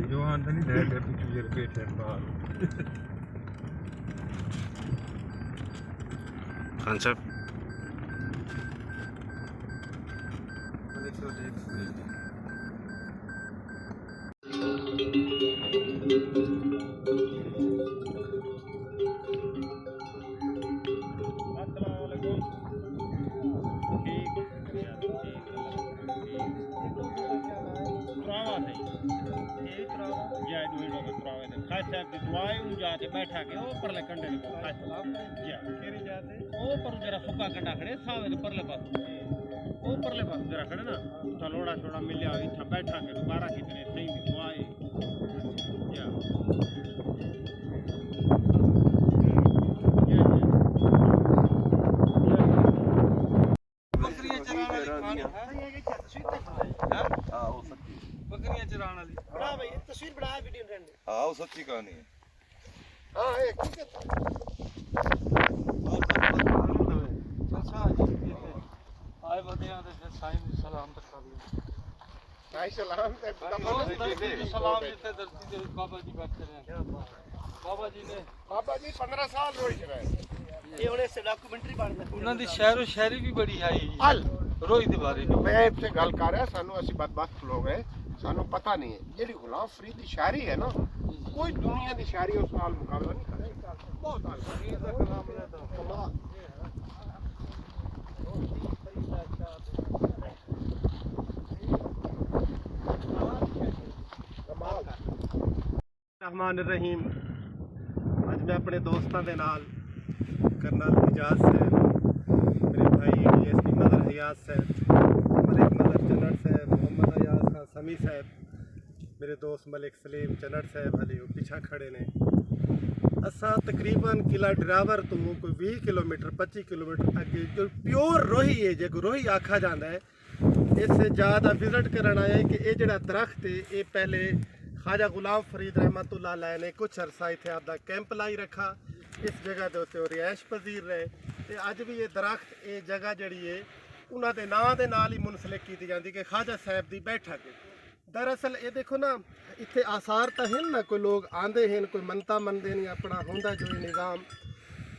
जो आंदा नहीं दे दे पिछू जे पेट है बाहर कांसेप्ट बैठा के ऊपर ले कंडे को केरी जाते ऊपर जरा फुका कंडा खड़े सावे परले पास ऊपरले पास जरा खड़े ना चलोड़ा छोड़ा मिलिया इथा बैठा के दोबारा कितने सही दुआए या बकरियां चराने वाली खानी है ये क्या तस्वीर हां वो सच्ची बकरियां चराने वाली बड़ा भाई तस्वीर बड़ा वीडियो रहने हां वो सच्ची कहानी है हां एक आए बदियां ते साईं दी सलाम तक कर लिया साईं सलाम ते सलाम जिते धरती ते बाबा जी बैठे रहे बाबा जी 15 साल रोई रहे ये हुणे से डॉक्यूमेंट्री बनदा उन्हां दी शहरो शायरी भी बड़ी है हल रोई दे बारे मैं इत्थे गल कर रहा सानू असि बदबख्त लोग है सानू पता नहीं है जेडी गुलाम फरीद दी शायरी है ना कोई दुनिया दी शायरी उस नाल मुकाबला नहीं करे बहुत हाल फरीद दा कलाम है तो कमाल रहमान रहीम आज मैं अपने दोस्तों के नाल करनल इजाज साहब मेरे भाई डीएसपी मदर हयाज साहब मलिक मदर चन्नड़ साहब मोहम्मद अयाज खान समी साहब मेरे दोस्त मलिक सलीम चन्नड़ साहब हले पिछा खड़े ने असा तकरीबन किला ड्राइवर तो कोई 20 किलोमीटर 25 किलोमीटर अगे जो प्योर रोही है जो रोही आखा जाता है इससे ज़्यादा विजिट करना आया कि ये जड़ा दरख्त है ये पहले ख्वाजा गुलाम फरीद रहमतुल्लाह अलैह ने कुछ अरसा इतने आपका कैंप लाई रखा इस जगह के उत्ते रिहायश पजीर रहे तो अज भी ये दरख्त ये जगह जड़ी है उन्होंने नाँ के नाल ही मुनसलिक की जाती कि ख्वाजा साहब की बैठक है दरअसल ये देखो ना इतने आसार तो हैं ना कोई लोग आंदे हैं कोई मनता मनते नहीं अपना होंदा जो निज़ाम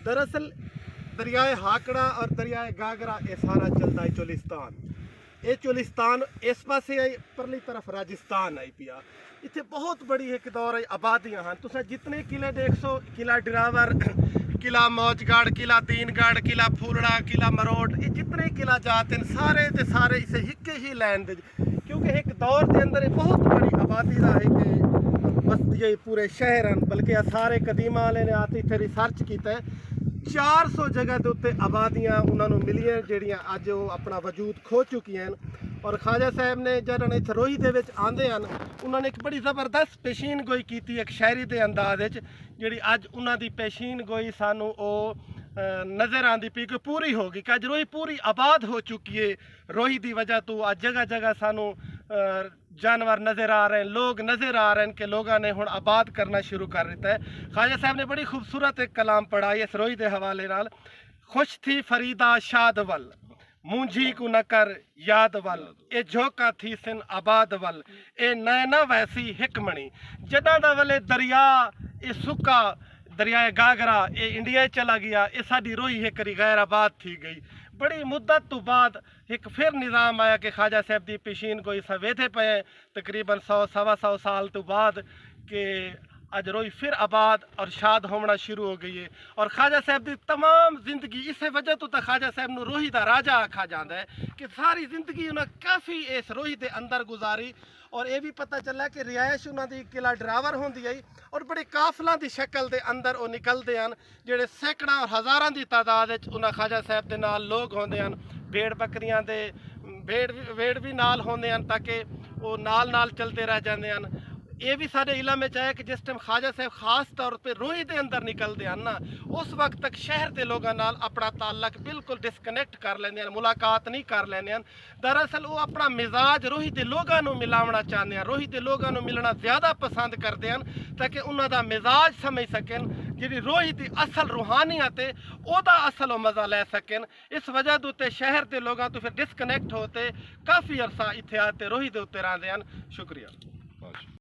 दरअसल दरियाए हाकड़ा और दरियाए गागरा ये सारा चलता है चोलिस्तान ये चोलिस्तान इस पासे आई परली तरफ राजस्थान आई पिया इतने बहुत बड़ी एक दौर है आबादियां हैं तुसा जितने किले देख सो किला ड्रावर किला मौजगढ़ किला दीनगढ़ किला फूलड़ा किला मरोट ये जितने किला जाते हैं सारे के सारे इसे हिक्के ही लैन दे क्योंकि एक दौर के अंदर बहुत बड़ी आबादी का एक बस्ती पूरे शहर हैं बल्कि सारे कदीमा वाले ने आते इतने रिसर्च किया है 400 जगह के उत्ते आबादियां उन्होंने मिलियां ਜਿਹੜੀਆਂ ਅੱਜ ਉਹ ਆਪਣਾ वजूद खो चुकियां हैं और ख्वाजा साहब ने जब इतने रोही के आते हैं उन्होंने एक बड़ी ज़बरदस्त पेशीन गोई की एक शायरी के अंदाज जी अज उन्होंने पेशीन गोई सानू नज़र आती पी कि पूरी होगी कि अज रोही पूरी आबाद हो चुकी है रोही की वजह तो अज जगह जगह सानू जानवर नज़र आ रहे हैं लोग नज़र आ रहे हैं कि लोगों ने हुण आबाद करना शुरू कर दिता है ख्वाजा साहब ने बड़ी खूबसूरत एक कलाम पढ़ा इस रोही के हवाले नाल खुश थी फरीदा शाद वल मूंझी को न कर याद वल ए झोंका थी सिन आबाद वल ए नैना वैसी हिकमणी जदा दा वले दरिया ए सुका दरियाए गागरा ये इंडिया चला गया ये साड़ी रोही एक गैर आबाद थी गई बड़ी मुद्दत तो बाद एक फिर निज़ाम आया कि ख्वाजा साहब की पेशीन कोई सवेथे पे तकरीबन 100-125 साल तो बाद के अज रोही फिर आबाद और शाद होना शुरू हो गई है और ख्वाजा साहब की तमाम जिंदगी इस वजह तो ख्वाजा साहब को रोही का राजा आखा जाता है कि सारी जिंदगी उन्हें काफ़ी इस रोही के अंदर गुजारी और ये भी पता चला कि रिहायश उन्होंने किला ड्रावर होंगी आई और बड़े काफलों की शक्ल के अंदर वो निकलते हैं जोड़े सैकड़ा और हज़ारों की तादाद उन्होंने ख्वाजा साहब के नाल लोग होंगे हैं भेड़ बकरियां दे भेड़ भी नाल होंगे हैं ताकि वो नाल चलते रह जाते हैं ये भी सारे इला में चाहे कि जिस टाइम ख्वाजा साहब खास तौर पर रोही के अंदर निकलते हैं ना उस वक्त तक शहर के लोगों नाल अपना ताल्लक बिल्कुल डिस्कनैक्ट कर लेंगे मुलाकात नहीं कर लेंगे दरअसल वो अपना मिजाज रोही के लोगों को मिलावना चाहते हैं रोही के लोगों को मिलना ज़्यादा पसंद करते हैं ताकि उन्होंने मिजाज समझ सकें जी रोही की असल रूहानियत है वह असल मज़ा लै सकें इस वजह के उत्ते शहर के लोगों तो फिर डिस्कनैक्ट होते काफ़ी अरसा इतने आते रोही के उत्ते रहते हैं शुक्रिया।